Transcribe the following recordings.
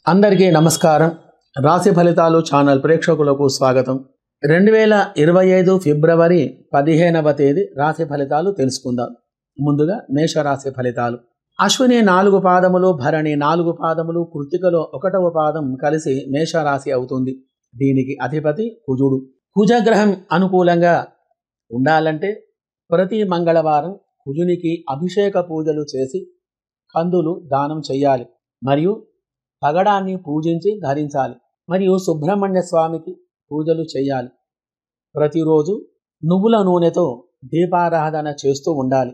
అందరికీ నమస్కారం. రాశి ఫలితాలు ఛానల్ ప్రేక్షకులకు స్వాగతం. 2025 ఫిబ్రవరి 15వ తేదీ రాశి ఫలితాలు తెలుసుకుందాం. ముందుగా మేషరాశి ఫలితాలు. అశ్విని 4 పాదములు, భరణి 4 పాదములు, కృత్తికలో 1వ పాదం కలిసి మేషరాశి అవుతుంది. దీనికి అధిపతి కుజుడు. కుజగ్రహం అనుకూలంగా ఉండాలంటే ప్రతి మంగళవారం కుజునికి అభిషేక పూజలు చేసి కందులు దానం చేయాలి మరియు పగడాన్ని పూజించి ధరించాలి మరియు సుబ్రహ్మణ్య స్వామికి పూజలు చేయాలి. ప్రతిరోజు నువ్వుల నూనెతో దీపారాధన చేస్తూ ఉండాలి.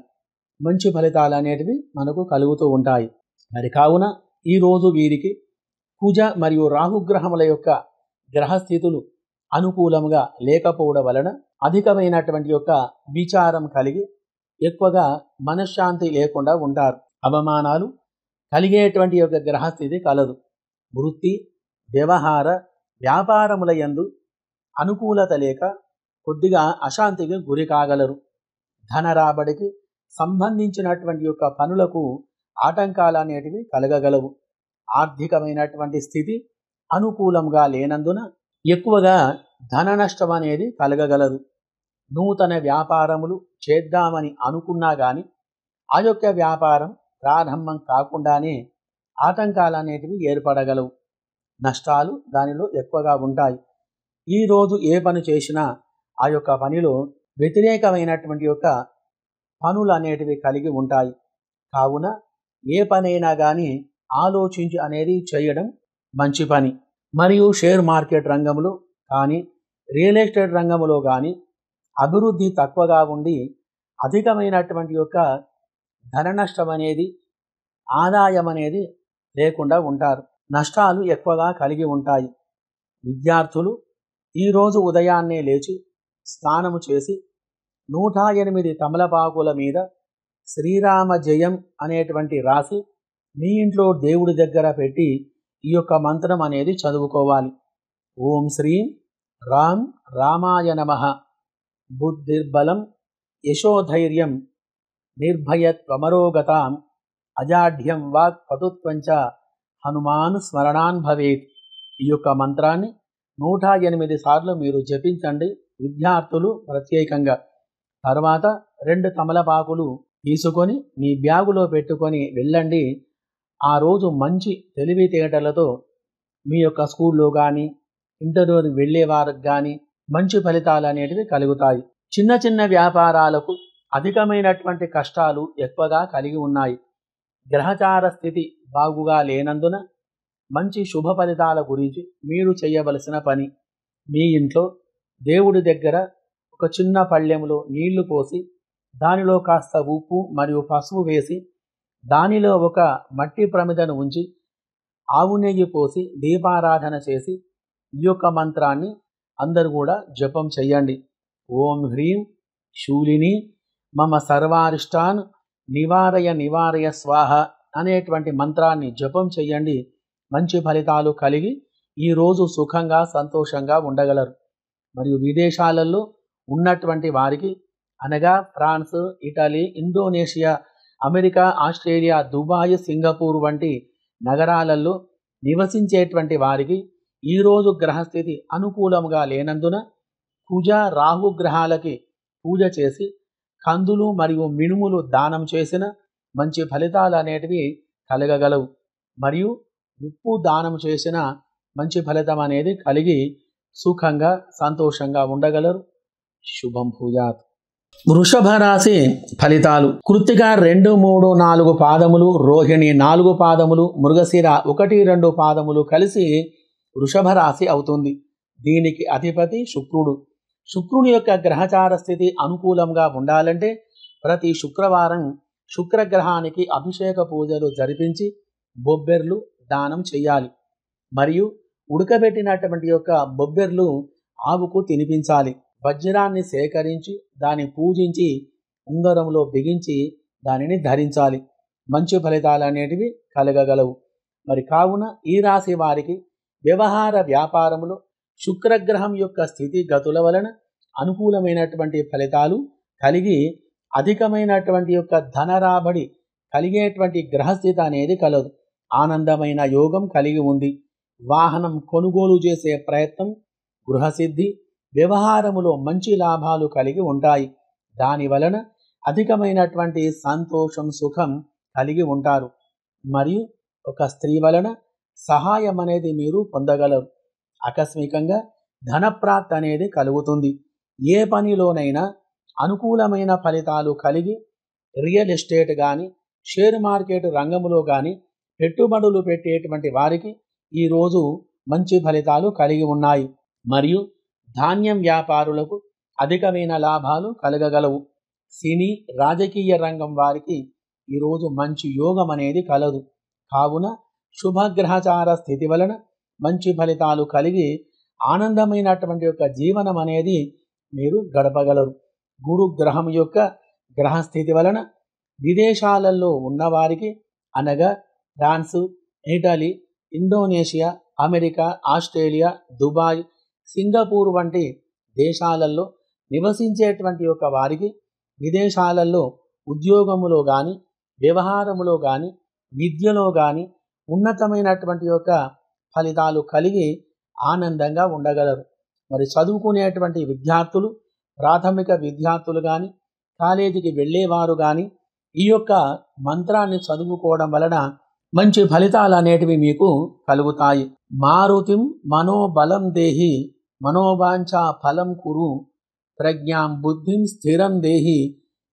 మంచి ఫలితాలు అనేటివి మనకు కలుగుతూ ఉంటాయి. మరి కావున ఈరోజు వీరికి కుజ మరియు రాహుగ్రహముల యొక్క గ్రహస్థితులు అనుకూలంగా లేకపోవడం వలన అధికమైనటువంటి యొక్క విచారం కలిగి ఎక్కువగా మనశ్శాంతి లేకుండా ఉంటారు. అవమానాలు కలిగేటువంటి యొక్క గ్రహస్థితి కలదు. వృత్తి, వ్యవహార, వ్యాపారముల యందు అనుకూలత లేక కొద్దిగా అశాంతికి గురి కాగలరు. ధన రాబడికి సంబంధించినటువంటి యొక్క పనులకు ఆటంకాలు అనేటివి కలగగలవు. ఆర్థికమైనటువంటి స్థితి అనుకూలంగా లేనందున ఎక్కువగా ధన నష్టం అనేది కలగగలదు. నూతన వ్యాపారములు చేద్దామని అనుకున్నా కానీ ఆ యొక్క వ్యాపారం ప్రారంభం కాకుండానే ఆటంకాలు అనేటివి ఏర్పడగలవు. నష్టాలు దానిలో ఎక్కువగా ఉంటాయి. ఈరోజు ఏ పని చేసినా ఆ యొక్క పనిలో వ్యతిరేకమైనటువంటి యొక్క పనులు అనేటివి కలిగి ఉంటాయి. కావున ఏ పనైనా కానీ ఆలోచించి అనేది చేయడం మంచి పని. మరియు షేర్ మార్కెట్ రంగంలో కానీ రియల్ ఎస్టేట్ రంగంలో కానీ అభివృద్ధి తక్కువగా ఉండి అధికమైనటువంటి యొక్క ధన నష్టం అనేది, ఆదాయం అనేది లేకుండా ఉంటారు. నష్టాలు ఎక్కువగా కలిగి ఉంటాయి. విద్యార్థులు ఈరోజు ఉదయాన్నే లేచి స్నానము చేసి 108 తమలపాకుల మీద శ్రీరామ జయం అనేటువంటి రాసి మీ ఇంట్లో దేవుడి దగ్గర పెట్టి ఈ యొక్క మంత్రం అనేది చదువుకోవాలి. ఓం శ్రీం రామ్ రామాయ నమః. బుద్ధిర్బలం యశోధైర్యం నిర్భయత్వమరోగతాం అజాఢ్యం వాక్ పటుత్వంచ హనుమాన్ స్మరణాన్ భవేత్. ఈ యొక్క మంత్రాన్ని 108 సార్లు మీరు జపించండి, విద్యార్థులు ప్రత్యేకంగా. తర్వాత 2 తమలపాకులు తీసుకొని మీ బ్యాగులో పెట్టుకొని వెళ్ళండి. ఆ రోజు మంచి తెలివితేటలతో మీ యొక్క స్కూల్లో కానీ ఇంటర్వ్యూకి వెళ్ళే వారికి కానీ మంచి ఫలితాలు అనేటివి కలుగుతాయి. చిన్న చిన్న వ్యాపారాలకు అధికమైనటువంటి కష్టాలు ఎక్కువగా కలిగి ఉన్నాయి. గ్రహచార స్థితి బాగుగా లేనందున మంచి శుభ ఫలితాల గురించి మీరు చేయవలసిన పని, మీ ఇంట్లో దేవుడి దగ్గర ఒక చిన్న పళ్ళెంలో నీళ్లు పోసి దానిలో కాస్త ఉప్పు మరియు పసుపు వేసి దానిలో ఒక మట్టి ప్రమిదను ఉంచి ఆవు నెయ్యి పోసి దీపారాధన చేసి ఈ యొక్క మంత్రాన్ని అందరూ కూడా జపం చెయ్యండి. ఓం హ్రీం శూలిని మమ సర్వారిష్టాన్ నివారయ నివారయ స్వాహ అనేటువంటి మంత్రాన్ని జపం చెయ్యండి. మంచి ఫలితాలు కలిగి ఈరోజు సుఖంగా సంతోషంగా ఉండగలరు. మరియు విదేశాలలో ఉన్నటువంటి వారికి అనగా France, Italy, Indonesia, America, Australia, Dubai, Singapore వంటి నగరాలలో నివసించేటువంటి వారికి ఈరోజు గ్రహస్థితి అనుకూలంగా లేనందున కుజ రాహు గ్రహాలకి పూజ చేసి కందులు మరియు మినుములు దానం చేసిన మంచి ఫలితాలు అనేటివి కలగగలవు. మరియు ఉప్పు దానం చేసిన మంచి ఫలితం అనేది కలిగి సుఖంగా సంతోషంగా ఉండగలరు. శుభం భూయాత్. వృషభ రాశి ఫలితాలు. కృత్తిక 2, 3, 4 పాదములు, రోహిణి 4 పాదములు, మృగశిర 1, 2 పాదములు కలిసి వృషభ రాశి అవుతుంది. దీనికి అధిపతి శుక్రుడు. శుక్రుని యొక్క గ్రహచార స్థితి అనుకూలంగా ఉండాలంటే ప్రతి శుక్రవారం శుక్రగ్రహానికి అభిషేక పూజలు జరిపించి బొబ్బెర్లు దానం చేయాలి మరియు ఉడకబెట్టినటువంటి యొక్క బొబ్బెర్లు ఆవుకు తినిపించాలి. వజ్రాన్ని సేకరించి దాన్ని పూజించి ఉంగరంలో బిగించి దానిని ధరించాలి. మంచి ఫలితాలు అనేటివి కలగగలవు. మరి కావున ఈ రాశి వారికి వ్యవహార వ్యాపారములో శుక్రగ్రహం యొక్క స్థితి గతుల వలన అనుకూలమైనటువంటి ఫలితాలు కలిగి అధికమైనటువంటి యొక్క ధన రాబడి కలిగేటువంటి గ్రహస్థితి అనేది కలదు. ఆనందమైన యోగం కలిగి ఉంది. వాహనం కొనుగోలు చేసే ప్రయత్నం, గృహసిద్ధి, వ్యవహారములో మంచి లాభాలు కలిగి ఉంటాయి. దాని వలన అధికమైనటువంటి సంతోషం, సుఖం కలిగి ఉంటారు. మరియు ఒక స్త్రీ వలన సహాయం అనేది మీరు పొందగలరు. ఆకస్మికంగా ధనప్రాప్తి అనేది కలుగుతుంది. ఏ పనిలోనైనా అనుకూలమైన ఫలితాలు కలిగి రియల్ ఎస్టేట్ కానీ, షేర్ మార్కెట్ రంగంలో కానీ పెట్టుబడులు పెట్టేటువంటి వారికి ఈరోజు మంచి ఫలితాలు కలిగి ఉన్నాయి. మరియు ధాన్యం వ్యాపారులకు అధికమైన లాభాలు కలగగలవు. సినీ, రాజకీయ రంగం వారికి ఈరోజు మంచి యోగం అనేది కలదు. కావున శుభగ్రహచార స్థితి వలన మంచి ఫలితాలు కలిగి ఆనందమైనటువంటి యొక్క జీవనం అనేది మీరు గడపగలరు. గురుగ్రహం యొక్క గ్రహస్థితి వలన విదేశాలలో ఉన్నవారికి అనగా France, Italy, Indonesia, America, Australia, Dubai, Singapore వంటి దేశాలలో నివసించేటువంటి యొక్క వారికి విదేశాలలో ఉద్యోగములో కానీ, వ్యవహారములో కానీ, విద్యలో కానీ ఉన్నతమైనటువంటి యొక్క ఫలితాలు కలిగి ఆనందంగా ఉండగలరు. మరి చదువుకునేటువంటి విద్యార్థులు, ప్రాథమిక విద్యార్థులు కానీ, కాలేజీకి వెళ్ళేవారు కానీ ఈ యొక్క మంత్రాన్ని చదువుకోవడం వలన మంచి ఫలితాలు అనేటివి మీకు కలుగుతాయి. మారుతిం మనోబలం దేహి మనోవాంఛా ఫలం కురు ప్రజ్ఞాం బుద్ధిం స్థిరం దేహి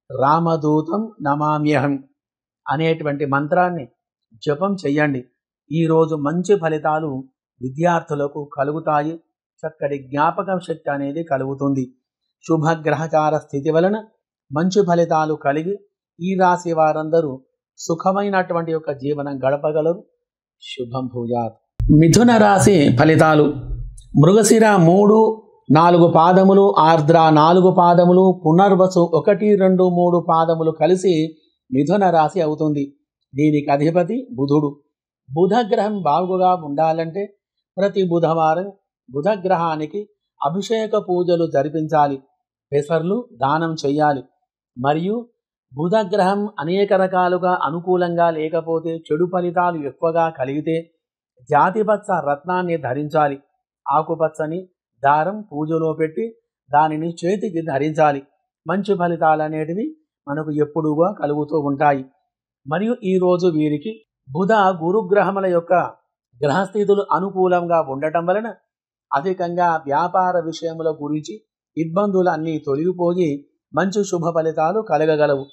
రామదూతం నమామ్యహం అనేటువంటి మంత్రాన్ని జపం చెయ్యండి. ఈరోజు మంచి ఫలితాలు విద్యార్థులకు కలుగుతాయి. చక్కటి జ్ఞాపకం శక్తి అనేది కలుగుతుంది. శుభగ్రహచార స్థితి వలన మంచి ఫలితాలు కలిగి ఈ రాశి వారందరూ సుఖమైనటువంటి యొక్క జీవనం గడపగలరు. శుభం భూయాత్. మిథున రాశి ఫలితాలు. మృగశిర 3, 4 పాదములు, ఆర్ద్ర 4 పాదములు, పునర్వసు 1, 2, 3 పాదములు కలిసి మిథున రాశి అవుతుంది. దీనికి అధిపతి బుధుడు. బుధగ్రహం బాగుగా ఉండాలంటే ప్రతి బుధవారం బుధగ్రహానికి అభిషేక పూజలు జరిపించాలి. పెసర్లు దానం చెయ్యాలి. మరియు బుధగ్రహం అనేక రకాలుగా అనుకూలంగా లేకపోతే, చెడు ఫలితాలు ఎక్కువగా కలిగితే జాతిపచ్చ రత్నాన్ని ధరించాలి. ఆకుపచ్చని దారం పూజలో పెట్టి దానిని చేతికి ధరించాలి. మంచి ఫలితాలు అనేటివి మనకు ఎప్పుడుగా కలుగుతూ ఉంటాయి. మరియు ఈరోజు వీరికి బుధ గురుగ్రహముల యొక్క గ్రహస్థితులు అనుకూలంగా ఉండటం వలన అధికంగా వ్యాపార విషయముల గురించి ఇబ్బందులు అన్నీ తొలగిపోయి మంచి శుభ ఫలితాలు కలగగలవు.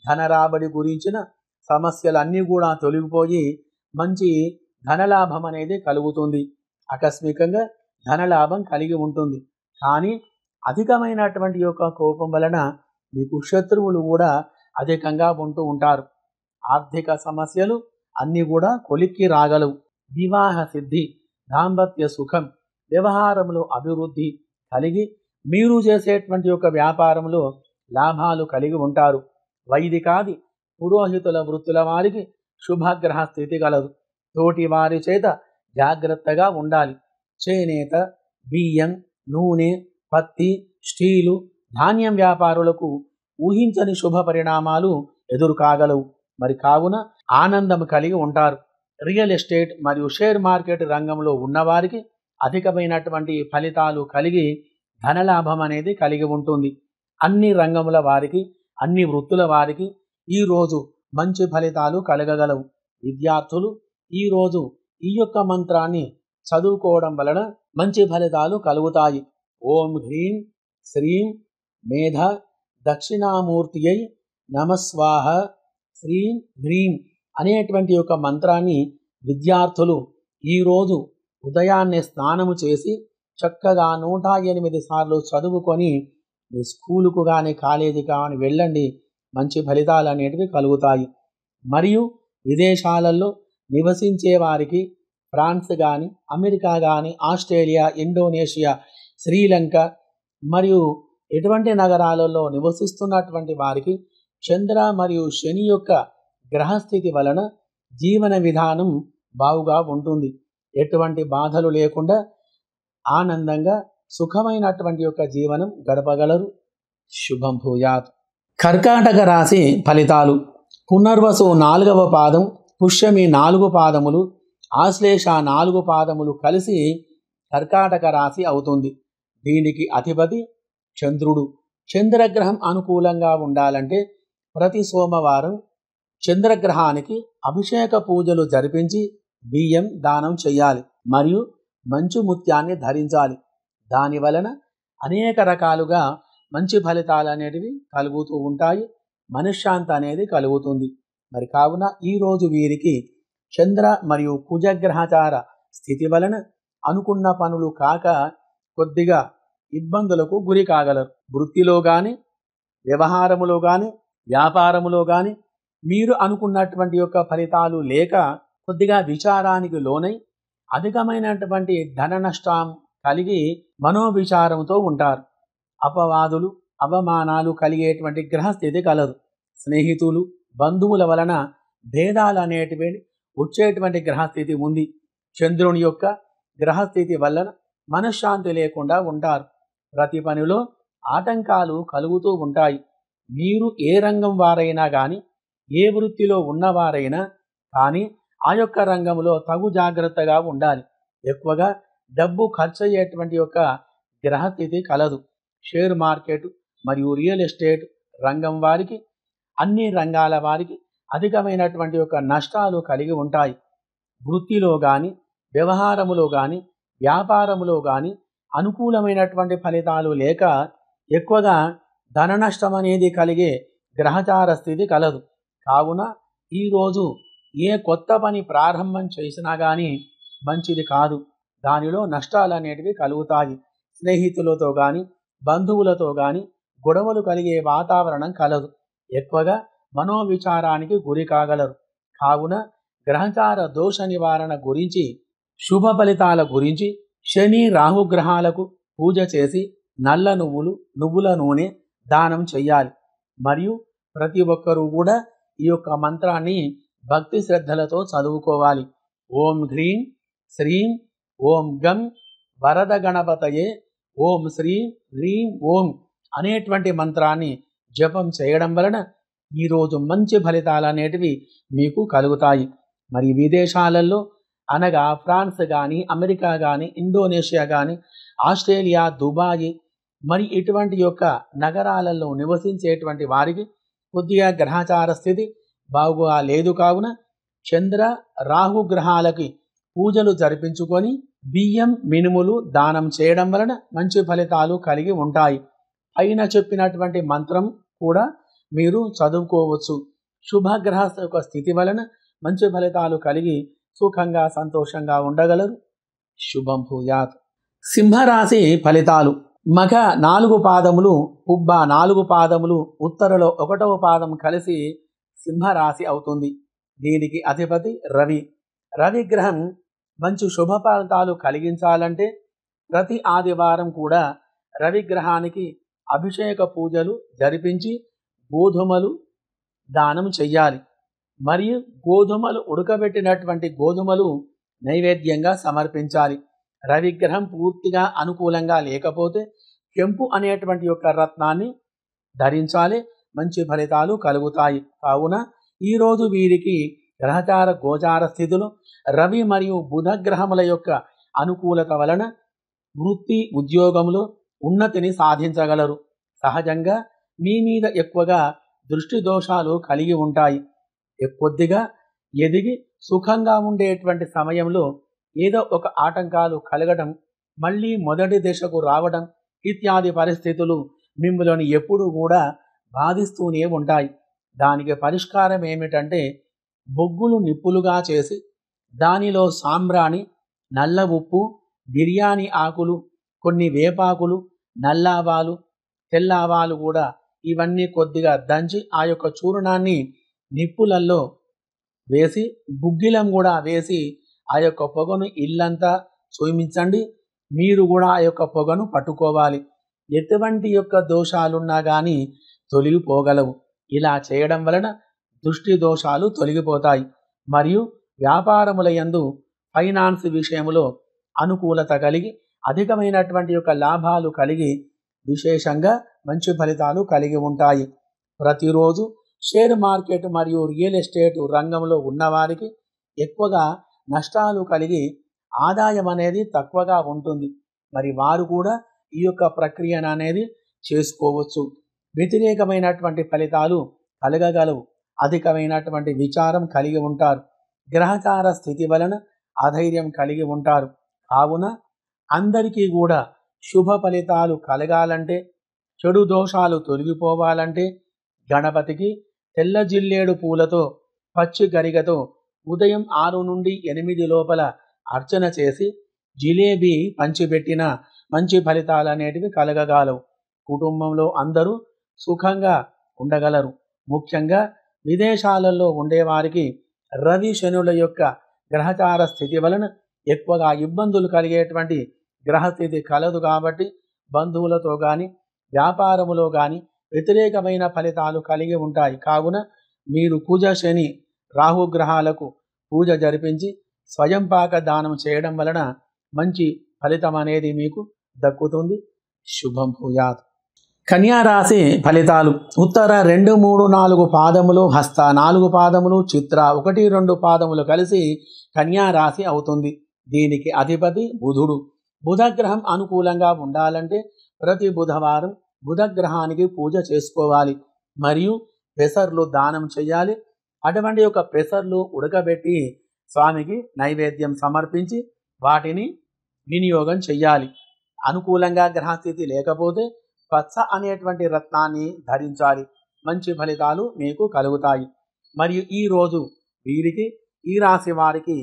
ధనరాబడి గురించిన సమస్యలన్నీ కూడా తొలగిపోయి మంచి ధనలాభం అనేది కలుగుతుంది. ఆకస్మికంగా ధనలాభం కలిగి ఉంటుంది. కానీ అధికమైనటువంటి యొక్క కోపం వలన మీకు శత్రువులు కూడా అధికంగా ఉంటూ ఉంటారు. ఆర్థిక సమస్యలు అన్నీ కూడా కొలిక్కి రాగలవు. వివాహ సిద్ధి, దాంపత్య సుఖం, వ్యవహారంలో అభివృద్ధి కలిగి మీరు చేసేటువంటి యొక్క వ్యాపారంలో లాభాలు కలిగి ఉంటారు. వైదికాది పురోహితుల వృత్తుల వారికి శుభగ్రహ స్థితి కలదు. తోటి వారి చేత జాగ్రత్తగా ఉండాలి. చేనేత, బియ్యం, నూనె, పత్తి, స్టీలు, ధాన్యం వ్యాపారులకు ఊహించని శుభ పరిణామాలు ఎదురు కాగలవు. మరి కావున ఆనందం కలిగి ఉంటారు. రియల్ ఎస్టేట్ మరియు షేర్ మార్కెట్ రంగంలో ఉన్నవారికి అధికమైనటువంటి ఫలితాలు కలిగి ధనలాభం అనేది కలిగి ఉంటుంది. అన్ని రంగముల వారికి, అన్ని వృత్తుల వారికి ఈరోజు మంచి ఫలితాలు కలగగలవు. విద్యార్థులు ఈరోజు ఈ యొక్క మంత్రాన్ని చదువుకోవడం వలన మంచి ఫలితాలు కలుగుతాయి. ఓం హ్రీం శ్రీం మేధ దక్షిణామూర్తియై నమస్వాహ శ్రీం హ్రీం అనేటువంటి యొక్క మంత్రాన్ని విద్యార్థులు ఈరోజు ఉదయాన్నే స్నానము చేసి చక్కగా 108 సార్లు చదువుకొని మీ స్కూలుకు కానీ కాలేజీకి కానీ వెళ్ళండి. మంచి ఫలితాలు అనేటివి కలుగుతాయి. మరియు విదేశాలలో నివసించే వారికి ఫ్రాన్స్ కానీ, అమెరికా కానీ, ఆస్ట్రేలియా, ఇండోనేషియా, శ్రీలంక మరియు ఎటువంటి నగరాలలో నివసిస్తున్నటువంటి వారికి చంద్ర మరియు శని యొక్క గ్రహస్థితి వలన జీవన విధానం బాగుగా ఉంటుంది. ఎటువంటి బాధలు లేకుండా ఆనందంగా సుఖమైనటువంటి యొక్క జీవనం గడపగలరు. శుభం భూయాత్. కర్కాటక రాశి ఫలితాలు. పునర్వసు 4వ పాదం, పుష్యమి 4 పాదములు, ఆశ్లేష 4 పాదములు కలిసి కర్కాటక రాశి అవుతుంది. దీనికి అధిపతి చంద్రుడు. చంద్రగ్రహం అనుకూలంగా ఉండాలంటే ప్రతి సోమవారం చంద్రగ్రహానికి అభిషేక పూజలు జరిపించి బియ్యం దానం చేయాలి మరియు మంచు ముత్యాన్ని ధరించాలి. దాని వలన అనేక రకాలుగా మంచి ఫలితాలు అనేటివి కలుగుతూ ఉంటాయి. మనశ్శాంతి అనేది కలుగుతుంది. మరి కావున ఈరోజు వీరికి చంద్ర మరియు కుజగ్రహచార స్థితి వలన అనుకున్న పనులు కాక కొద్దిగా ఇబ్బందులకు గురి కాగలరు. వృత్తిలో కానీ, వ్యవహారములో కానీ, వ్యాపారములో కానీ మీరు అనుకున్నటువంటి యొక్క ఫలితాలు లేక కొద్దిగా విచారానికి లోనై అధికమైనటువంటి ధన నష్టం కలిగి మనోవిచారంతో ఉంటారు. అపవాదులు, అవమానాలు కలిగేటువంటి గ్రహస్థితి కలదు. స్నేహితులు, బంధువుల వలన భేదాలు అనేటివి వచ్చేటువంటి గ్రహస్థితి ఉంది. చంద్రుని యొక్క గ్రహస్థితి వలన మనశ్శాంతి లేకుండా ఉంటారు. ప్రతి పనిలో ఆటంకాలు కలుగుతూ ఉంటాయి. మీరు ఏ రంగం వారైనా కానీ, ఏ వృత్తిలో ఉన్నవారైనా కానీ ఆ యొక్క రంగంలో తగు జాగ్రత్తగా ఉండాలి. ఎక్కువగా డబ్బు ఖర్చు అయ్యేటువంటి యొక్క గ్రహస్థితి కలదు. షేర్ మార్కెట్ మరియు రియల్ ఎస్టేట్ రంగం వారికి, అన్ని రంగాల వారికి అధికమైనటువంటి యొక్క నష్టాలు కలిగి ఉంటాయి. వృత్తిలో కానీ, వ్యవహారములో కానీ, వ్యాపారములో కానీ అనుకూలమైనటువంటి ఫలితాలు లేక ఎక్కువగా ధన నష్టం అనేది కలిగే గ్రహచార స్థితి కలదు. కావున ఈరోజు ఏ కొత్త పని ప్రారంభం చేసినా కానీ మంచిది కాదు. దానిలో నష్టాలు అనేటివి కలుగుతాయి. స్నేహితులతో కానీ, బంధువులతో కానీ గొడవలు కలిగే వాతావరణం కలదు. ఎక్కువగా మనోవిచారానికి గురి కాగలరు. కావున గ్రహచార దోష నివారణ గురించి, శుభ ఫలితాల గురించి శని రాహుగ్రహాలకు పూజ చేసి నల్ల నువ్వులు, నువ్వుల నూనె దానం చెయ్యాలి. మరియు ప్రతి ఒక్కరూ కూడా ఈ యొక్క మంత్రాన్ని భక్తి శ్రద్ధలతో చదువుకోవాలి. ఓం హ్రీం శ్రీం ఓం గం వరద గణపతయే ఓం శ్రీం హ్రీం ఓం అనేటువంటి మంత్రాన్ని జపం చేయడం వలన ఈరోజు మంచి ఫలితాలు అనేటివి మీకు కలుగుతాయి. మరి విదేశాలలో అనగా ఫ్రాన్స్ కానీ, అమెరికా కానీ, ఇండోనేషియా కానీ, ఆస్ట్రేలియా, దుబాయ్ మరి ఇటువంటి యొక్క నగరాలలో నివసించేటువంటి వారికి కొద్దిగా గ్రహచార స్థితి బాగుగా లేదు. కావున చంద్ర రాహు గ్రహాలకి పూజలు జరిపించుకొని బియ్యం, మినుములు దానం చేయడం వలన మంచి ఫలితాలు కలిగి ఉంటాయి. పైన చెప్పినటువంటి మంత్రం కూడా మీరు చదువుకోవచ్చు. శుభగ్రహ యొక్క స్థితి వలన మంచి ఫలితాలు కలిగి సుఖంగా, సంతోషంగా ఉండగలరు. శుభం భూయాత్. సింహరాశి ఫలితాలు. మగ 4 పాదములు, పుబ్బ 4 పాదములు, ఉత్తరలో 1వ పాదం కలిసి సింహరాశి అవుతుంది. దీనికి అధిపతి రవి. రవి గ్రహం మంచి శుభ ఫలితాలు కలిగించాలంటే ప్రతి ఆదివారం కూడా రవి గ్రహానికి అభిషేక పూజలు జరిపించి గోధుమలు దానం చెయ్యాలి. మరియు గోధుమలు ఉడకబెట్టినటువంటి గోధుమలు నైవేద్యంగా సమర్పించాలి. రవిగ్రహం పూర్తిగా అనుకూలంగా లేకపోతే కెంపు అనేటువంటి యొక్క రత్నాన్ని ధరించాలి. మంచి ఫలితాలు కలుగుతాయి. కావున ఈరోజు వీరికి గ్రహచార గోచార స్థితులు రవి మరియు బుధ గ్రహముల యొక్క అనుకూలత వలన వృత్తి, ఉద్యోగంలో ఉన్నతిని సాధించగలరు. సహజంగా మీ మీద ఎక్కువగా దృష్టి దోషాలు కలిగి ఉంటాయి. కొద్దిగా ఎదిగి సుఖంగా ఉండేటువంటి సమయంలో ఏదో ఒక ఆటంకాలు కలగడం, మళ్ళీ మొదటి దశకు రావడం ఇత్యాది పరిస్థితులు మిమ్మల్ని ఎప్పుడూ కూడా బాధిస్తూనే ఉంటాయి. దానికి పరిష్కారం ఏమిటంటే బొగ్గులు నిప్పులుగా చేసి దానిలో సాంబ్రాణి, నల్ల ఉప్పు, బిర్యానీ ఆకులు, కొన్ని వేపాకులు, నల్లావాలు, తెల్లావాలు కూడా ఇవన్నీ కొద్దిగా దంచి ఆ యొక్క చూర్ణాన్ని నిప్పులలో వేసి గుగ్గిలం కూడా వేసి ఆ యొక్క పొగను ఇల్లంతా చూయించండి. మీరు కూడా ఆ యొక్క పొగను పట్టుకోవాలి. ఎటువంటి యొక్క దోషాలున్నా కానీ తొలగిపోగలవు. ఇలా చేయడం వలన దృష్టి దోషాలు తొలగిపోతాయి. మరియు వ్యాపారముల యందు ఫైనాన్స్ విషయంలో అనుకూలత కలిగి అధికమైనటువంటి యొక్క లాభాలు కలిగి విశేషంగా మంచి ఫలితాలు కలిగి ఉంటాయి. ప్రతిరోజు షేర్ మార్కెట్ మరియు రియల్ ఎస్టేట్ రంగంలో ఉన్నవారికి ఎక్కువగా నష్టాలు కలిగి ఆదాయం అనేది తక్కువగా ఉంటుంది. మరి వారు కూడా ఈ యొక్క ప్రక్రియను అనేది చేసుకోవచ్చు. వ్యతిరేకమైనటువంటి ఫలితాలు కలగగలవు. అధికమైనటువంటి విచారం కలిగి ఉంటారు. గ్రహచార స్థితి వలన అధైర్యం కలిగి ఉంటారు. కావున అందరికీ కూడా శుభ ఫలితాలు కలగాలంటే, చెడు దోషాలు తొలగిపోవాలంటే గణపతికి తెల్ల జిల్లేడు పూలతో పచ్చి గరిగతో ఉదయం 6 నుండి 8 లోపల అర్చన చేసి జిలేబీ పంచిపెట్టిన మంచి ఫలితాలు అనేటివి కలగగలవు. కుటుంబంలో అందరూ సుఖంగా ఉండగలరు. ముఖ్యంగా విదేశాలలో ఉండేవారికి రవి శనుల యొక్క గ్రహచార స్థితి వలన ఎక్కువగా ఇబ్బందులు కలిగేటువంటి గ్రహస్థితి కలదు. కాబట్టి బంధువులతో కానీ వ్యాపారములో కానీ వ్యతిరేకమైన ఫలితాలు కలిగి ఉంటాయి. కావున మీరు కుజ శని రాహుగ్రహాలకు పూజ జరిపించి స్వయంపాక దానం చేయడం వలన మంచి ఫలితం అనేది మీకు దక్కుతుంది. శుభం భూయాత్. కన్యా రాశి ఫలితాలు. ఉత్తర 2, 3, 4 పాదములు, హస్త 4 పాదములు, చిత్ర 1, 2 పాదములు కలిసి కన్యా రాశి అవుతుంది. దీనికి అధిపతి బుధుడు. బుధగ్రహం అనుకూలంగా ఉండాలంటే ప్రతి బుధవారం బుధగ్రహానికి పూజ చేసుకోవాలి. మరియు పెసర్లు దానం చేయాలి. అటువంటి యొక్క పెసర్లు ఉడకబెట్టి స్వామికి నైవేద్యం సమర్పించి వాటిని వినియోగం చెయ్యాలి. అనుకూలంగా గ్రహస్థితి లేకపోతే పచ్చ అనేటువంటి రత్నాన్ని ధరించాలి. మంచి ఫలితాలు మీకు కలుగుతాయి. మరియు ఈరోజు వీరికి, ఈ రాశి వారికి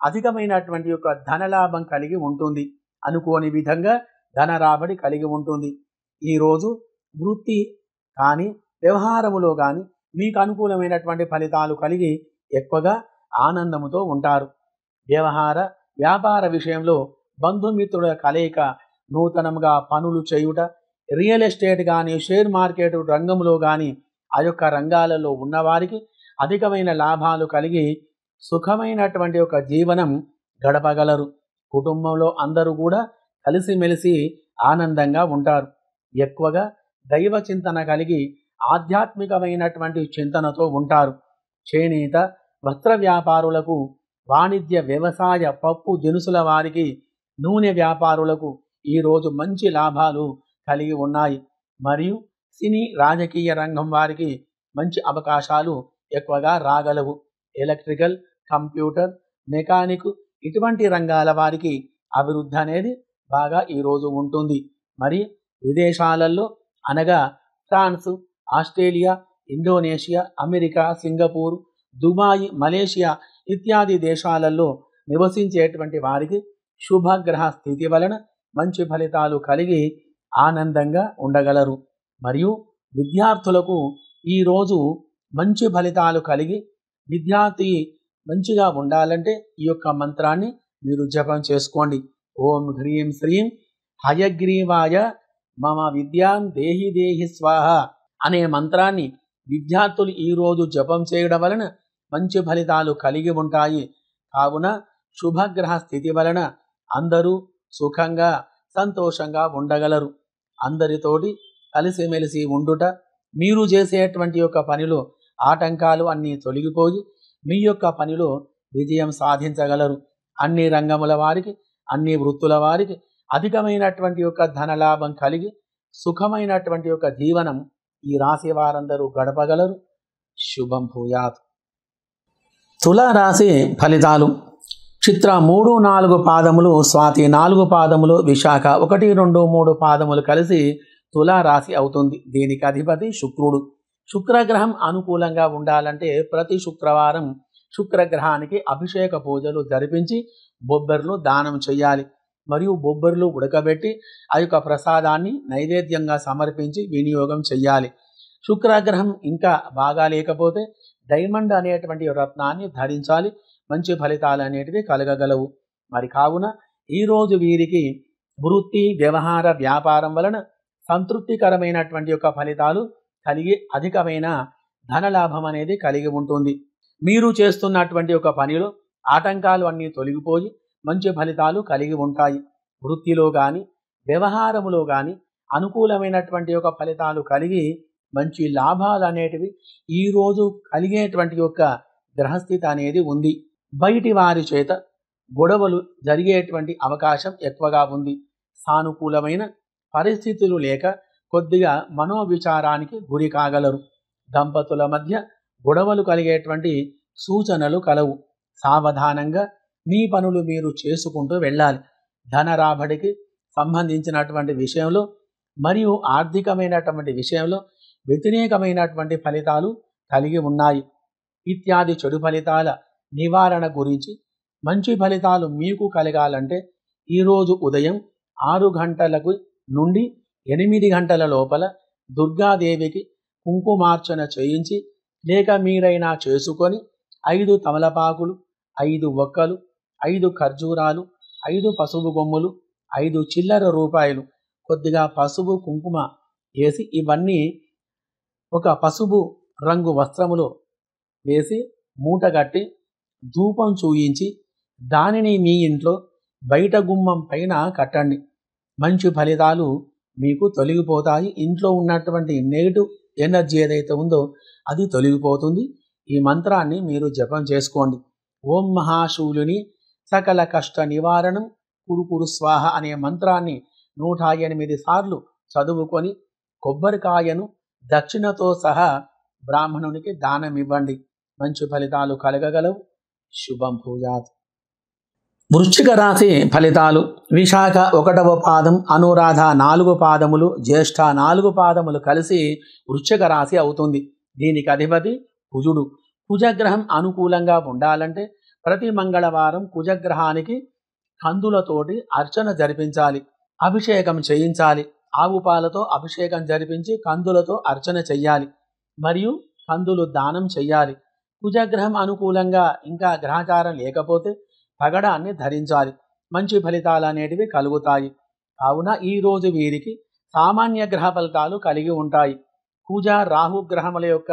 అధికమైనటువంటి యొక్క ధనలాభం కలిగి ఉంటుంది. అనుకోని విధంగా ధన రాబడి కలిగి ఉంటుంది. ఈరోజు వృత్తి కానీ వ్యవహారములో కానీ మీకు అనుకూలమైనటువంటి ఫలితాలు కలిగి ఎక్కువగా ఆనందముతో ఉంటారు. వ్యవహార వ్యాపార విషయంలో బంధుమిత్రుల కలయిక, నూతనంగా పనులు చేయుట, రియల్ ఎస్టేట్ కానీ షేర్ మార్కెట్ రంగంలో కానీ ఆ యొక్క రంగాలలో ఉన్నవారికి అధికమైన లాభాలు కలిగి సుఖమైనటువంటి ఒక జీవనం గడపగలరు. కుటుంబంలో అందరూ కూడా కలిసిమెలిసి ఆనందంగా ఉంటారు. ఎక్కువగా దైవ చింతన కలిగి ఆధ్యాత్మికమైనటువంటి చింతనతో ఉంటారు. చేనేత వస్త్ర వ్యాపారులకు, వాణిజ్య వ్యవసాయ పప్పు దినుసుల వారికి, నూనె వ్యాపారులకు ఈరోజు మంచి లాభాలు కలిగి ఉన్నాయి. మరియు సినీ రాజకీయ రంగం వారికి మంచి అవకాశాలు ఎక్కువగా రాగలవు. ఎలక్ట్రికల్, కంప్యూటర్, మెకానిక్ ఇటువంటి రంగాల వారికి అభివృద్ధి అనేది బాగా ఈరోజు ఉంటుంది. మరి విదేశాలలో అనగా France, Australia, Indonesia, America, Singapore, Dubai, Malaysia ఇత్యాది దేశాలలో నివసించేటువంటి వారికి శుభగ్రహ స్థితి వలన మంచి ఫలితాలు కలిగి ఆనందంగా ఉండగలరు. మరియు విద్యార్థులకు ఈరోజు మంచి ఫలితాలు కలిగి విద్యార్థి మంచిగా ఉండాలంటే ఈ యొక్క మంత్రాన్ని మీరు జపం చేసుకోండి. ఓం హ్రీం శ్రీం హయగ్రీవాయ మమ విద్యాం దేహి దేహి స్వాహ అనే మంత్రాన్ని విద్యార్థులు ఈరోజు జపం చేయడం వలన మంచి ఫలితాలు కలిగి ఉంటాయి. కావున శుభగ్రహ స్థితి వలన అందరూ సుఖంగా సంతోషంగా ఉండగలరు. అందరితోటి కలిసిమెలిసి ఉండుట, మీరు చేసేటువంటి యొక్క పనిలో ఆటంకాలు అన్నీ తొలగిపోయి మీ యొక్క పనిలో విజయం సాధించగలరు. అన్ని రంగముల వారికి, అన్ని వృత్తుల వారికి అధికమైనటువంటి యొక్క ధనలాభం కలిగి సుఖమైనటువంటి యొక్క జీవనం ఈ రాశి వారందరూ గడపగలరు. శుభం భూయాత్. తులారాశి ఫలితాలు. చిత్ర 3, 4 పాదములు, స్వాతి 4 పాదములు, విశాఖ 1, 2, 3 పాదములు కలిసి తులారాశి అవుతుంది. దీనికి అధిపతి శుక్రుడు. శుక్రగ్రహం అనుకూలంగా ఉండాలంటే ప్రతి శుక్రవారం శుక్రగ్రహానికి అభిషేక పూజలు జరిపించి బొబ్బర్లు దానం చేయాలి. మరియు బొబ్బర్లు ఉడకబెట్టి ఆ యొక్క ప్రసాదాన్ని నైవేద్యంగా సమర్పించి వినియోగం చెయ్యాలి. శుక్రగ్రహం ఇంకా బాగా లేకపోతే డైమండ్ అనేటువంటి రత్నాన్ని ధరించాలి. మంచి ఫలితాలు అనేటివి కలగగలవు. మరి కావున ఈరోజు వీరికి వృత్తి, వ్యవహార, వ్యాపారం వలన సంతృప్తికరమైనటువంటి యొక్క ఫలితాలు కలిగి అధికమైన ధనలాభం అనేది కలిగి ఉంటుంది. మీరు చేస్తున్నటువంటి ఒక పనిలో ఆటంకాలు అన్నీ తొలగిపోయి మంచి ఫలితాలు కలిగి ఉంటాయి. వృత్తిలో కానీ వ్యవహారములో కానీ అనుకూలమైనటువంటి ఒక ఫలితాలు కలిగి మంచి లాభాలు అనేటివి ఈరోజు కలిగేటువంటి యొక్క గ్రహస్థితి అనేది ఉంది. బయటి వారి చేత గొడవలు జరిగేటువంటి అవకాశం ఎక్కువగా ఉంది. సానుకూలమైన పరిస్థితులు లేక కొద్దిగా మనోవిచారానికి గురి కాగలరు. దంపతుల మధ్య గొడవలు కలిగేటువంటి సూచనలు కలవు. సావధానంగా మీ పనులు మీరు చేసుకుంటూ వెళ్ళాలి. ధన రాబడికి సంబంధించినటువంటి విషయంలో మరియు ఆర్థికమైనటువంటి విషయంలో వ్యతిరేకమైనటువంటి ఫలితాలు కలిగి ఉన్నాయి. ఇత్యాది చెడు ఫలితాల నివారణ గురించి మంచి ఫలితాలు మీకు కలగాలంటే ఈరోజు ఉదయం 6 గంటలకు నుండి 8 గంటల లోపల దుర్గాదేవికి కుంకుమార్చన చేయించి లేక మీరైనా చేసుకొని 5 తమలపాకులు, 5 ఒక్కలు, 5 ఖర్జూరాలు, 5 పసుపు కొమ్ములు, 5 చిల్లర రూపాయలు, కొద్దిగా పసుపు కుంకుమ వేసి ఇవన్నీ ఒక పసుపు రంగు వస్త్రములో వేసి మూటగట్టి ధూపం చూయించి దానిని మీ ఇంట్లో బయట గుమ్మం పైన కట్టండి. మంచి ఫలితాలు మీకు తొలగిపోతాయి. ఇంట్లో ఉన్నటువంటి నెగిటివ్ ఎనర్జీ ఏదైతే ఉందో అది తొలగిపోతుంది. ఈ మంత్రాన్ని మీరు జపం చేసుకోండి. ఓం మహాశూలుని సకల కష్ట నివారణం కురు స్వాహ అనే మంత్రాన్ని 108 సార్లు చదువుకొని కొబ్బరికాయను దక్షిణతో సహా బ్రాహ్మణునికి దానం ఇవ్వండి. మంచి ఫలితాలు కలగగలవు. శుభం భూయాత్. వృశ్చిక రాశి ఫలితాలు. విశాఖ 1వ పాదం, అనురాధ 4 పాదములు, జ్యేష్ఠ 4 పాదములు కలిసి వృశ్చిక రాశి అవుతుంది. దీనికి అధిపతి కుజుడు. కుజగ్రహం అనుకూలంగా ఉండాలంటే ప్రతి మంగళవారం కుజగ్రహానికి కందులతోటి అర్చన జరిపించాలి, అభిషేకం చేయించాలి. ఆవు పాలతో అభిషేకం జరిపించి కందులతో అర్చన చెయ్యాలి మరియు కందులు దానం చెయ్యాలి. కుజగ్రహం అనుకూలంగా ఇంకా గ్రహచారం లేకపోతే పగడాన్ని ధరించాలి. మంచి ఫలితాలు అనేటివి కలుగుతాయి. కావున ఈరోజు వీరికి సామాన్య గ్రహ ఫలితాలు కలిగి ఉంటాయి. కుజ రాహు గ్రహముల యొక్క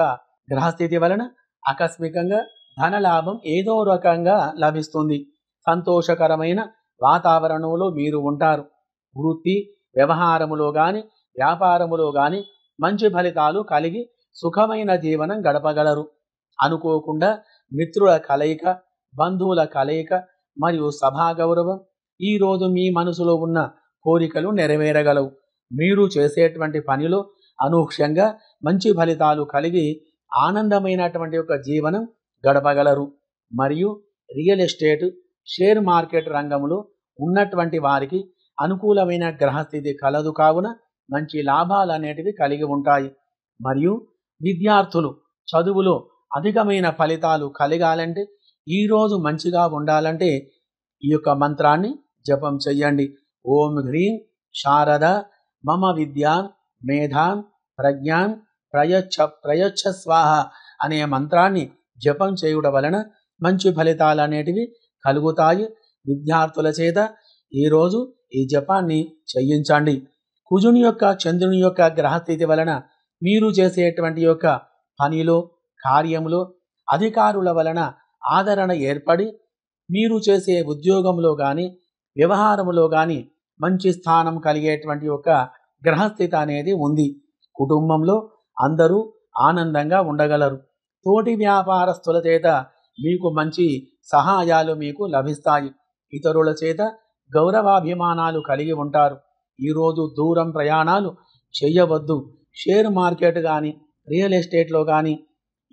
గ్రహస్థితి వలన ఆకస్మికంగా ధనలాభం ఏదో రకంగా లభిస్తుంది. సంతోషకరమైన వాతావరణంలో మీరు ఉంటారు. వృత్తి వ్యవహారములో కానీ వ్యాపారములో కానీ మంచి ఫలితాలు కలిగి సుఖమైన జీవనం గడపగలరు. అనుకోకుండా మిత్రుల కలయిక, బంధువుల కలయిక మరియు సభా గౌరవం ఈరోజు మీ మనసులో ఉన్న కోరికలు నెరవేరగలవు. మీరు చేసేటువంటి పనిలో అనూహ్యంగా మంచి ఫలితాలు కలిగి ఆనందమైనటువంటి ఒక జీవనం గడపగలరు. మరియు రియల్ ఎస్టేట్, షేర్ మార్కెట్ రంగంలో ఉన్నటువంటి వారికి అనుకూలమైన గ్రహస్థితి కలదు. కావున మంచి లాభాలు అనేటివి కలిగి ఉంటాయి. మరియు విద్యార్థులు చదువులో అధికమైన ఫలితాలు కలగాలంటే ఈరోజు మంచిగా ఉండాలంటే ఈ యొక్క మంత్రాన్ని జపం చెయ్యండి. ఓం హ్రీం శారద మమ విద్యాన్ మేధాన్ ప్రజ్ఞాన్ ప్రయచ్చ స్వాహ అనే మంత్రాన్ని జపం చేయుట వలన మంచి ఫలితాలు అనేటివి కలుగుతాయి. విద్యార్థుల చేత ఈరోజు ఈ జపాన్ని చేయించండి. కుజుని యొక్క చంద్రుని యొక్క గ్రహస్థితి వలన మీరు చేసేటువంటి యొక్క పనిలో కార్యములో అధికారుల వలన ఆదరణ ఏర్పడి మీరు చేసే ఉద్యోగంలో కానీ వ్యవహారములో కానీ మంచి స్థానం కలిగేటువంటి ఒక గ్రహస్థితి అనేది ఉంది. కుటుంబంలో అందరూ ఆనందంగా ఉండగలరు. తోటి వ్యాపారస్తుల చేత మీకు మంచి సహాయాలు మీకు లభిస్తాయి. ఇతరుల చేత గౌరవాభిమానాలు కలిగి ఉంటారు. ఈరోజు దూరం ప్రయాణాలు చేయవద్దు. షేర్ మార్కెట్ కానీ రియల్ ఎస్టేట్లో కానీ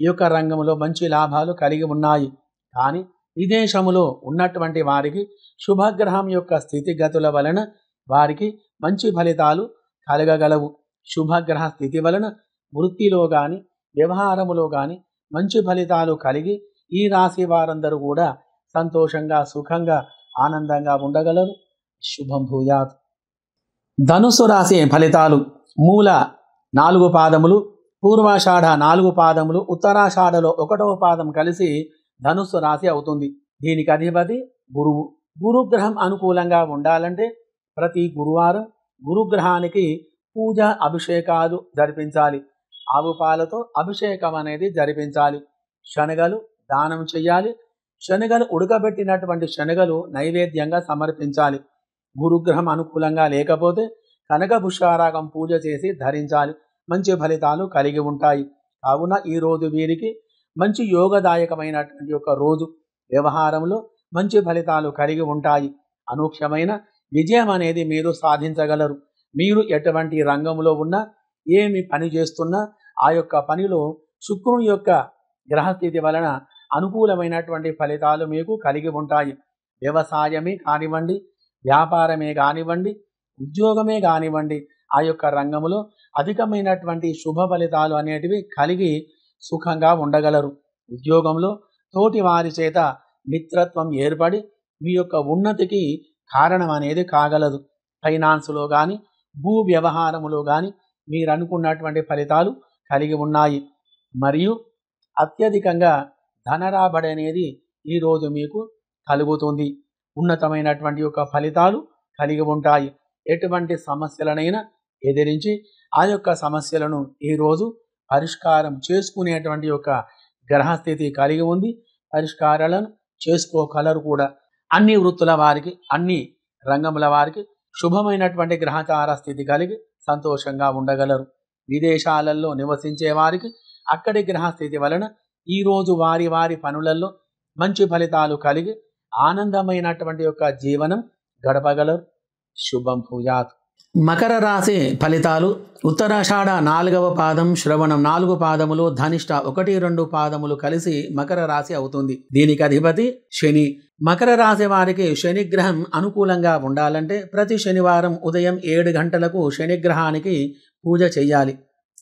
ఈ యొక్క రంగంలో మంచి లాభాలు కలిగి ఉన్నాయి. కానీ విదేశములో ఉన్నటువంటి వారికి శుభగ్రహం యొక్క స్థితిగతుల వలన వారికి మంచి ఫలితాలు కలగగలవు. శుభగ్రహ స్థితి వలన వృత్తిలో కానీ వ్యవహారములో కానీ మంచి ఫలితాలు కలిగి ఈ రాశి వారందరూ కూడా సంతోషంగా సుఖంగా ఆనందంగా ఉండగలరు. శుభం భూయాత్. ధనుసు రాశి ఫలితాలు. మూల 4 పాదములు, పూర్వాషాఢ 4 పాదములు, ఉత్తరాషాఢలో 1వ పాదం కలిసి ధనుస్సు రాశి అవుతుంది. దీనికి అధిపతి గురువు. గురుగ్రహం అనుకూలంగా ఉండాలంటే ప్రతి గురువారం గురుగ్రహానికి పూజ అభిషేకాలు జరిపించాలి. ఆవు పాలతో అభిషేకం అనేది జరిపించాలి. శనగలు దానం చేయాలి. శనగలు ఉడకబెట్టినటువంటి శనగలు నైవేద్యంగా సమర్పించాలి. గురుగ్రహం అనుకూలంగా లేకపోతే కనక పుష్పారాగం పూజ చేసి ధరించాలి. మంచి ఫలితాలు కలిగి ఉంటాయి. కావున ఈరోజు వీరికి మంచి యోగదాయకమైనటువంటి ఒక రోజు. వ్యవహారంలో మంచి ఫలితాలు కలిగి ఉంటాయి. అనూహ్యమైన విజయం అనేది మీరు సాధించగలరు. మీరు ఎటువంటి రంగంలో ఉన్నా, ఏమి పని చేస్తున్నా ఆ యొక్క పనిలో శుక్రుని యొక్క గ్రహస్థితి వలన అనుకూలమైనటువంటి ఫలితాలు మీకు కలిగి ఉంటాయి. వ్యవసాయమే కానివ్వండి, వ్యాపారమే కానివ్వండి, ఉద్యోగమే కానివ్వండి, ఆ యొక్క రంగంలో అధికమైనటువంటి శుభ ఫలితాలు అనేటివి కలిగి సుఖంగా ఉండగలరు. ఉద్యోగంలో తోటి వారి చేత మిత్రత్వం ఏర్పడి మీ యొక్క ఉన్నతికి కారణం అనేది కాగలదు. ఫైనాన్స్లో కానీ, భూ వ్యవహారములో కానీ మీరు అనుకున్నటువంటి ఫలితాలు కలిగి ఉన్నాయి. మరియు అత్యధికంగా ధనరాబడి అనేది ఈరోజు మీకు కలుగుతుంది. ఉన్నతమైనటువంటి యొక్క ఫలితాలు కలిగి ఉంటాయి. ఎటువంటి సమస్యలనైనా ఎదిరించి ఆ యొక్క సమస్యలను ఈరోజు పరిష్కారం చేసుకునేటువంటి యొక్క గ్రహస్థితి కలిగి ఉంది. పరిష్కారాలను చేసుకోగలరు కూడా. అన్ని వృత్తుల వారికి, అన్ని రంగముల వారికి శుభమైనటువంటి గ్రహచార స్థితి కలిగి సంతోషంగా ఉండగలరు. విదేశాలలో నివసించే వారికి అక్కడి గ్రహస్థితి వలన ఈరోజు వారి వారి పనులలో మంచి ఫలితాలు కలిగి ఆనందమైనటువంటి యొక్క జీవనం గడపగలరు. శుభం భూయాత్. మకర రాశి ఫలితాలు. ఉత్తరాషాఢ 4వ పాదం, శ్రవణం 4 పాదములు, ధనిష్ట 1, 2 పాదములు కలిసి మకర రాశి అవుతుంది. దీనికి అధిపతి శని. మకర రాశి వారికి శనిగ్రహం అనుకూలంగా ఉండాలంటే ప్రతి శనివారం ఉదయం 7 గంటలకు శనిగ్రహానికి పూజ చేయాలి.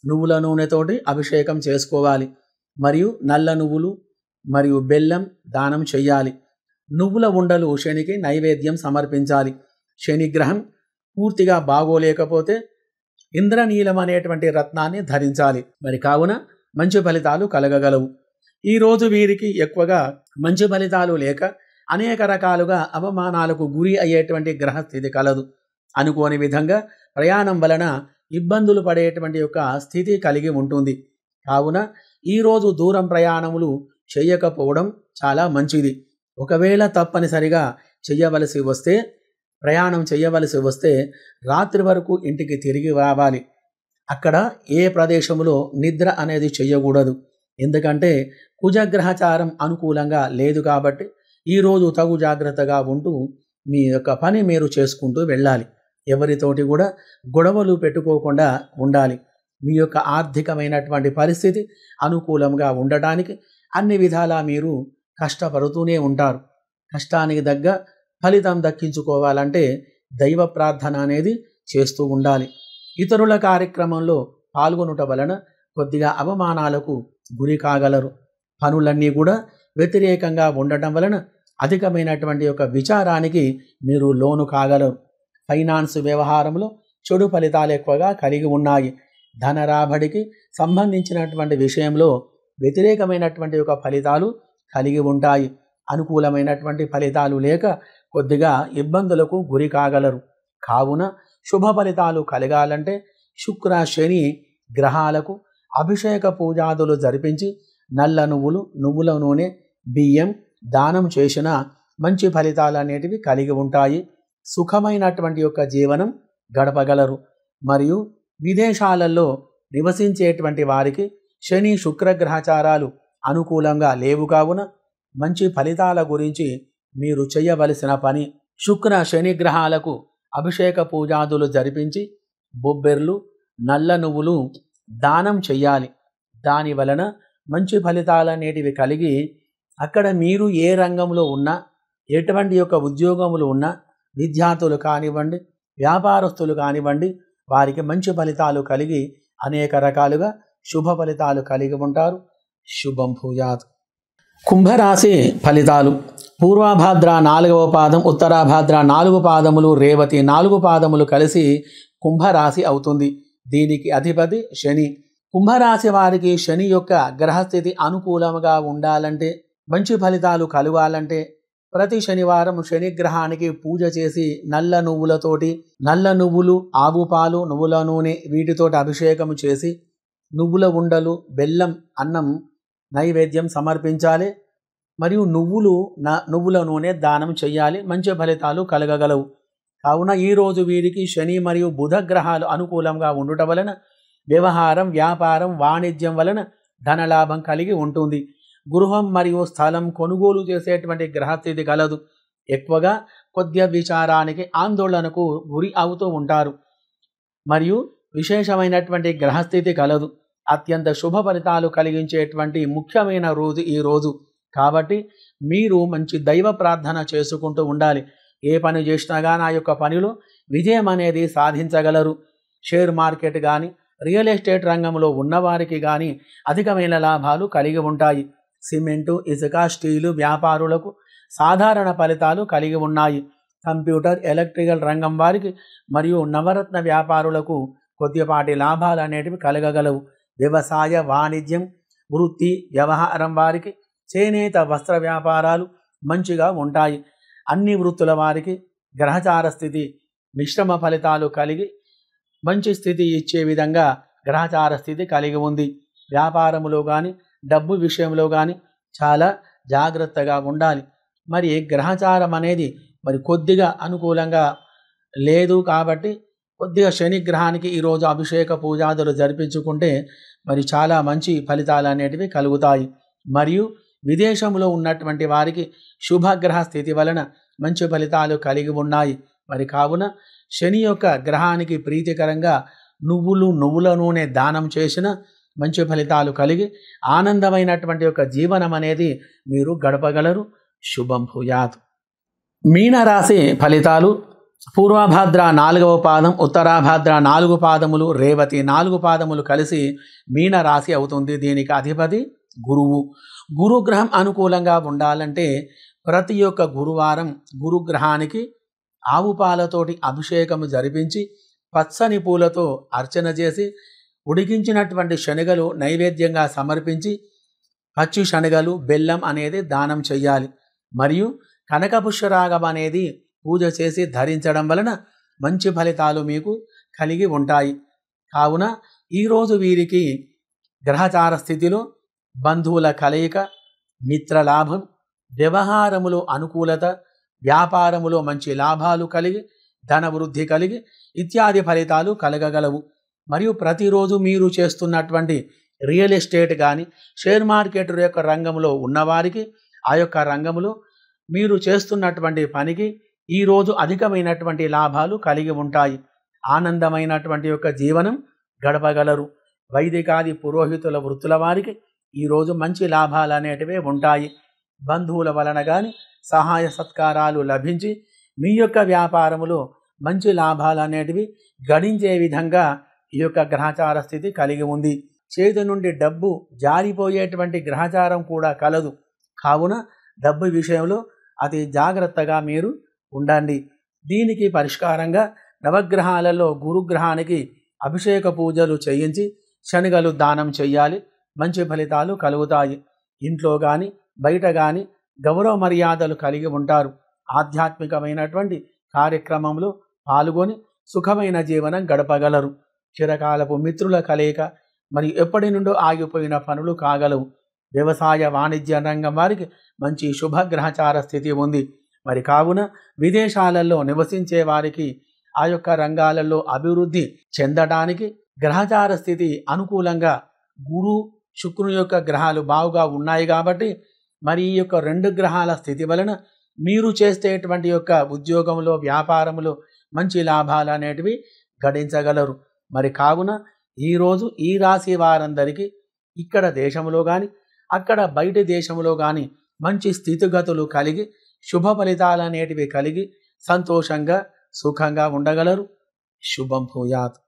నువ్వుల నూనెతోటి అభిషేకం చేసుకోవాలి. మరియు నల్ల నువ్వులు మరియు బెల్లం దానం చెయ్యాలి. నువ్వుల ఉండలు శనికి నైవేద్యం సమర్పించాలి. శనిగ్రహం పూర్తిగా బాగోలేకపోతే ఇంద్రనీలం అనేటువంటి రత్నాన్ని ధరించాలి. మరి కావున మంచి ఫలితాలు కలగగలవు. ఈరోజు వీరికి ఎక్కువగా మంచి ఫలితాలు లేక అనేక రకాలుగా అవమానాలకు గురి అయ్యేటువంటి గ్రహస్థితి కలదు. అనుకోని విధంగా ప్రయాణం వలన ఇబ్బందులు పడేటువంటి యొక్క స్థితి కలిగి ఉంటుంది. కావున ఈరోజు దూరం ప్రయాణములు చేయకపోవడం చాలా మంచిది. ఒకవేళ తప్పనిసరిగా ప్రయాణం చేయవలసి వస్తే రాత్రి వరకు ఇంటికి తిరిగి రావాలి. అక్కడ ఏ ప్రదేశంలో నిద్ర అనేది చేయకూడదు. ఎందుకంటే కుజగ్రహచారం అనుకూలంగా లేదు కాబట్టి ఈరోజు తగు జాగ్రత్తగా ఉంటూ మీ యొక్క పని మీరు చేసుకుంటూ వెళ్ళాలి. ఎవరితోటి కూడా గొడవలు పెట్టుకోకుండా ఉండాలి. మీ యొక్క ఆర్థికమైనటువంటి పరిస్థితి అనుకూలంగా ఉండటానికి అన్ని విధాలా మీరు కష్టపడుతూనే ఉంటారు. కష్టానికి తగ్గ ఫలితం దక్కించుకోవాలంటే దైవ ప్రార్థన అనేది చేస్తూ ఉండాలి. ఇతరుల కార్యక్రమంలో పాల్గొనుట వలన కొద్దిగా అవమానాలకు గురి కాగలరు. పనులన్నీ కూడా వ్యతిరేకంగా ఉండటం వలన అధికమైనటువంటి యొక్క విచారానికి మీరు లోను కాగలరు. ఫైనాన్స్ వ్యవహారంలో చెడు ఫలితాలు ఎక్కువగా కలిగి ఉన్నాయి. ధన రాబడికి సంబంధించినటువంటి విషయంలో వ్యతిరేకమైనటువంటి యొక్క ఫలితాలు కలిగి ఉంటాయి. అనుకూలమైనటువంటి ఫలితాలు లేక కొద్దిగా ఇబ్బందులకు గురి కాగలరు. కావున శుభ ఫలితాలు కలగాలంటే శుక్ర శని గ్రహాలకు అభిషేక పూజాదులు జరిపించి నల్ల నువ్వులు, నువ్వుల నూనె, బియ్యం దానం చేసిన మంచి ఫలితాలు అనేటివి కలిగి ఉంటాయి. సుఖమైనటువంటి యొక్క జీవనం గడపగలరు. మరియు విదేశాలలో నివసించేటువంటి వారికి శని శుక్ర గ్రహచారాలు అనుకూలంగా లేవు కావున మంచి ఫలితాల గురించి మీరు చేయవలసిన పని శుక్ర శని గ్రహాలకు అభిషేక పూజాదులు జరిపించి బొబ్బెర్లు, నల్ల నువ్వులు దానం చెయ్యాలి. దాని వలన మంచి ఫలితాలనేటివి కలిగి అక్కడ మీరు ఏ రంగంలో ఉన్నా, ఎటువంటి యొక్క ఉద్యోగములు ఉన్నా, విద్యార్థులు కానివ్వండి, వ్యాపారస్తులు కానివ్వండి, వారికి మంచి ఫలితాలు కలిగి అనేక రకాలుగా శుభ ఫలితాలు కలిగి ఉంటారు. శుభం భూయాత్. కుంభరాశి ఫలితాలు. పూర్వాభాద్ర 4వ పాదం, ఉత్తరాభాద్ర 4 పాదములు, రేవతి 4 పాదములు కలిసి కుంభరాశి అవుతుంది. దీనికి అధిపతి శని. కుంభరాశి వారికి శని యొక్క గ్రహస్థితి అనుకూలంగా ఉండాలంటే, మంచి ఫలితాలు కలగాలంటే ప్రతి శనివారం శనిగ్రహానికి పూజ చేసి నల్ల నువ్వులతోటి, నల్ల నువ్వులు, ఆవు పాలు, నువ్వుల నూనె వీటితోటి అభిషేకం చేసి నువ్వుల ఉండలు, బెల్లం, అన్నం నైవేద్యం సమర్పించాలి. మరియు నువ్వుల నూనె దానం చేయాలి. మంచి ఫలితాలు కలగగలవు. కావున ఈరోజు వీరికి శని మరియు బుధ గ్రహాలు అనుకూలంగా ఉండటం వలన వ్యవహారం, వ్యాపారం, వాణిజ్యం వలన ధనలాభం కలిగి ఉంటుంది. గృహం మరియు స్థలం కొనుగోలు చేసేటువంటి గ్రహస్థితి కలదు. ఎక్కువగా కొద్దిగా విచారానికి, ఆందోళనకు గురి అవుతూ ఉంటారు. మరియు విశేషమైనటువంటి గ్రహస్థితి కలదు. అత్యంత శుభ ఫలితాలు కలిగించేటువంటి ముఖ్యమైన రోజు ఈ రోజు. కాబట్టి మీరు మంచి దైవ ప్రార్థన చేసుకుంటూ ఉండాలి. ఏ పని చేసినా కానీ ఆ యొక్క పనిలో విజయం అనేది సాధించగలరు. షేర్ మార్కెట్ కానీ, రియల్ ఎస్టేట్ రంగంలో ఉన్నవారికి కానీ అధికమైన లాభాలు కలిగి ఉంటాయి. సిమెంటు, ఇసుక, స్టీలు వ్యాపారులకు సాధారణ ఫలితాలు కలిగి ఉన్నాయి. కంప్యూటర్, ఎలక్ట్రికల్ రంగం వారికి మరియు నవరత్న వ్యాపారులకు కొద్దిపాటి లాభాలు అనేటివి కలగగలవు. వ్యవసాయ, వాణిజ్యం, వృత్తి, వ్యవహారం వారికి, చేనేత వస్త్ర వ్యాపారాలు మంచిగా ఉంటాయి. అన్ని వృత్తుల వారికి గ్రహచార స్థితి మిశ్రమ ఫలితాలు కలిగి మంచి స్థితి ఇచ్చే విధంగా గ్రహచార స్థితి కలిగి ఉంది. వ్యాపారములో కానీ, డబ్బు విషయంలో కానీ చాలా జాగ్రత్తగా ఉండాలి. మరి గ్రహచారం అనేది కొద్దిగా అనుకూలంగా లేదు కాబట్టి కొద్దిగా శని గ్రహానికి ఈరోజు అభిషేక పూజాదులు జరిపించుకుంటే చాలా మంచి ఫలితాలు అనేటివి కలుగుతాయి. మరియు విదేశంలో ఉన్నటువంటి వారికి శుభగ్రహ స్థితి వలన మంచి ఫలితాలు కలిగి ఉన్నాయి. కావున శని యొక్క గ్రహానికి ప్రీతికరంగా నువ్వుల నూనె దానం చేసిన మంచి ఫలితాలు కలిగి ఆనందమైనటువంటి యొక్క జీవనం అనేది మీరు గడపగలరు. శుభం భూయాత్. మీనరాశి ఫలితాలు. పూర్వభాద్ర 4వ పాదం, ఉత్తరాభాద్ర 4 పాదములు, రేవతి 4 పాదములు కలిసి మీనరాశి అవుతుంది. దీనికి అధిపతి గురువు. గురుగ్రహం అనుకూలంగా ఉండాలంటే ప్రతి ఒక్క గురువారం గురుగ్రహానికి ఆవు పాలతోటి అభిషేకము జరిపించి పచ్చని పూలతో అర్చన చేసి ఉడికించినటువంటి శనగలు నైవేద్యంగా సమర్పించి పచ్చి శనగలు, బెల్లం అనేది దానం చెయ్యాలి. మరియు కనకపుష్యరాగం అనేది పూజ చేసి ధరించడం వలన మంచి ఫలితాలు మీకు కలిగి ఉంటాయి. కావున ఈరోజు వీరికి గ్రహచార స్థితిలో బంధువుల కలయిక, మిత్రలాభం, వ్యవహారములో అనుకూలత, వ్యాపారములో మంచి లాభాలు కలిగి ధన వృద్ధి కలిగి ఇత్యాది ఫలితాలు కలగగలవు. మరియు ప్రతిరోజు మీరు చేస్తున్నటువంటి రియల్ ఎస్టేట్ కానీ, షేర్ మార్కెట్ యొక్క రంగంలో ఉన్నవారికి ఆ యొక్క రంగంలో మీరు చేస్తున్నటువంటి పనికి ఈరోజు అధికమైనటువంటి లాభాలు కలిగి ఉంటాయి. ఆనందమైనటువంటి యొక్క జీవనం గడపగలరు. వైదికాది పురోహితుల వృత్తుల వారికి ఈరోజు మంచి లాభాలు అనేటివే ఉంటాయి. బంధువుల వలన కానీ సహాయ సత్కారాలు లభించి మీ యొక్క వ్యాపారములో మంచి లాభాలు అనేటివి గడించే విధంగా ఈ యొక్క గ్రహచార స్థితి కలిగి ఉంది. చేతి నుండి డబ్బు జారిపోయేటువంటి గ్రహచారం కూడా కలదు. కావున డబ్బు విషయంలో అతి జాగ్రత్తగా మీరు ఉండండి. దీనికి పరిష్కారంగా నవగ్రహాలలో గురుగ్రహానికి అభిషేక పూజలు చేయించి శనగలు దానం చెయ్యాలి. మంచి ఫలితాలు కలుగుతాయి. ఇంట్లో కానీ బయట కానీ గౌరవ మర్యాదలు కలిగి ఉంటారు. ఆధ్యాత్మికమైనటువంటి కార్యక్రమంలో పాల్గొని సుఖమైన జీవనం గడపగలరు. చిరకాలపు మిత్రుల కలయిక మరియు ఎప్పటి నుండో ఆగిపోయిన పనులు కాగలవు. వ్యవసాయ వాణిజ్య రంగం వారికి మంచి శుభగ్రహచార స్థితి ఉంది. కావున విదేశాలలో నివసించే వారికి ఆ యొక్క రంగాలలో అభివృద్ధి చెందడానికి గ్రహచార స్థితి అనుకూలంగా గురు శుక్రుని యొక్క గ్రహాలు బాగుగా ఉన్నాయి. కాబట్టి ఈ యొక్క 2 గ్రహాల స్థితి వలన మీరు చేసేటువంటి యొక్క ఉద్యోగంలో, వ్యాపారంలో మంచి లాభాలు అనేటివి గడించగలరు. కావున ఈరోజు ఈ రాశి వారందరికీ ఇక్కడ దేశంలో కానీ, అక్కడ బయట దేశంలో కానీ మంచి స్థితిగతులు కలిగి శుభ ఫలితాలు అనేటివి కలిగి సంతోషంగా సుఖంగా ఉండగలరు. శుభం భూయాత్.